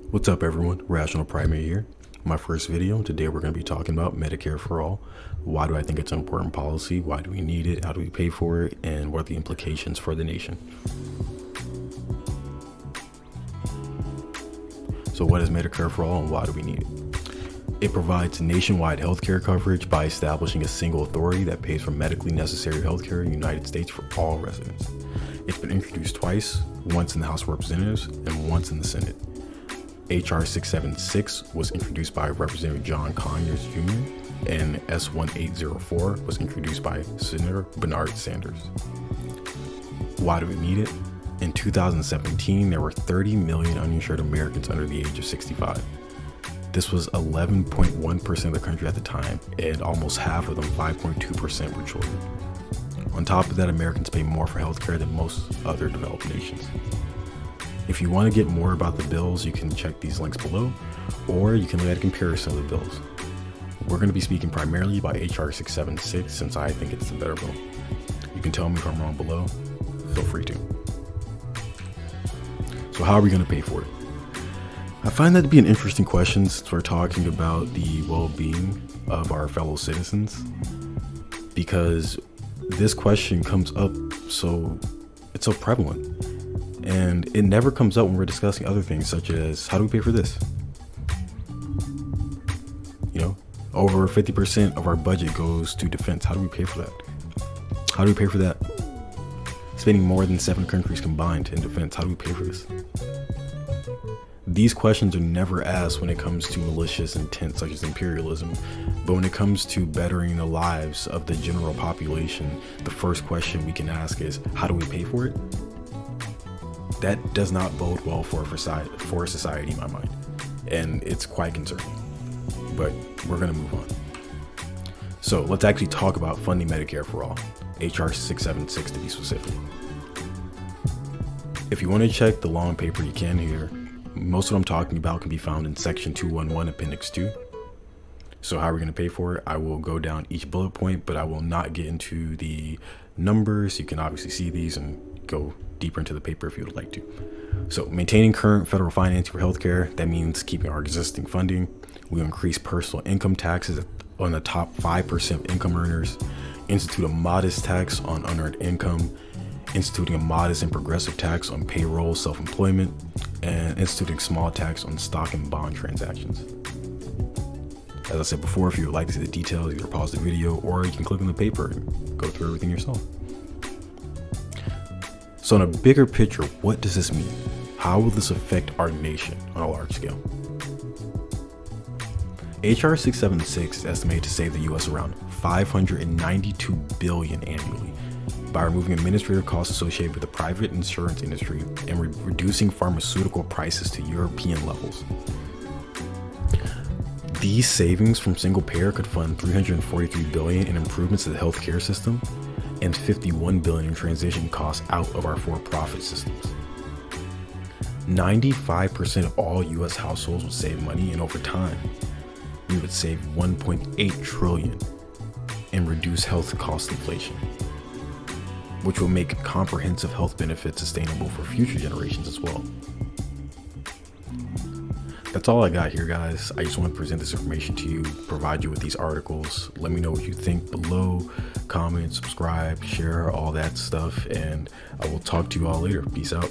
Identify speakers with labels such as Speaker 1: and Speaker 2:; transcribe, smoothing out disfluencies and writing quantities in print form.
Speaker 1: What's up everyone, Rational Primate here. My first video. Today we're going to be talking about Medicare for All. Why do I think it's an important policy? Why do we need it? How do we pay for it? And what are the implications for the nation? So what is Medicare for All and why do we need it? It provides nationwide healthcare coverage by establishing a single authority that pays for medically necessary healthcare in the United States for all residents. It's been introduced twice, once in the House of Representatives and once in the Senate. H.R. 676 was introduced by Representative John Conyers Jr. and S-1804 was introduced by Senator Bernard Sanders. Why do we need it? In 2017, there were 30 million uninsured Americans under the age of 65. This was 11.1% of the country at the time, and almost half of them, 5.2%, were children. On top of that, Americans pay more for healthcare than most other developed nations. If you want to get more about the bills, you can check these links below, or you can look at a comparison of the bills. We're going to be speaking primarily about H.R. 676 since I think it's the better bill. You can tell me if I'm wrong below, feel free to. So how are we going to pay for it? I find that to be an interesting question since we're talking about the well-being of our fellow citizens, because this question comes up it's so prevalent. And it never comes up when we're discussing other things such as how do we pay for this? You know, over 50% of our budget goes to defense. How do we pay for that? How do we pay for that? Spending more than 7 countries combined in defense. How do we pay for this? These questions are never asked when it comes to malicious intent such as imperialism, but when it comes to bettering the lives of the general population, the first question we can ask is, how do we pay for it? That does not bode well for society in my mind, and it's quite concerning, but we're going to move on. So let's actually talk about funding Medicare for All, H.R. 676 to be specific. If you want to check the long paper, you can here. Most of what I'm talking about can be found in section 211 appendix 2. So how are we going to pay for it? I will go down each bullet point, but I will not get into the numbers. You can obviously see these and go deeper into the paper if you would like to. So maintaining current federal financing for healthcare, that means keeping our existing funding. We increase personal income taxes on the top 5% of income earners, institute a modest tax on unearned income, instituting a modest and progressive tax on payroll, self-employment, and instituting small tax on stock and bond transactions. As I said before, if you would like to see the details, either pause the video or you can click on the paper and go through everything yourself. So in a bigger picture, what does this mean? How will this affect our nation on a large scale? H.R. 676 is estimated to save the U.S. around $592 billion annually by removing administrative costs associated with the private insurance industry and reducing pharmaceutical prices to European levels. These savings from single payer could fund $343 billion in improvements to the healthcare system and $51 billion in transition costs out of our for-profit systems. 95% of all U.S. households would save money, and over time, we would save $1.8 trillion and reduce health cost inflation, which will make comprehensive health benefits sustainable for future generations as well. That's all I got here, guys. I just want to present this information to you, provide you with these articles. Let me know what you think below. Comment, subscribe, share, all that stuff, and I will talk to you all later. Peace out.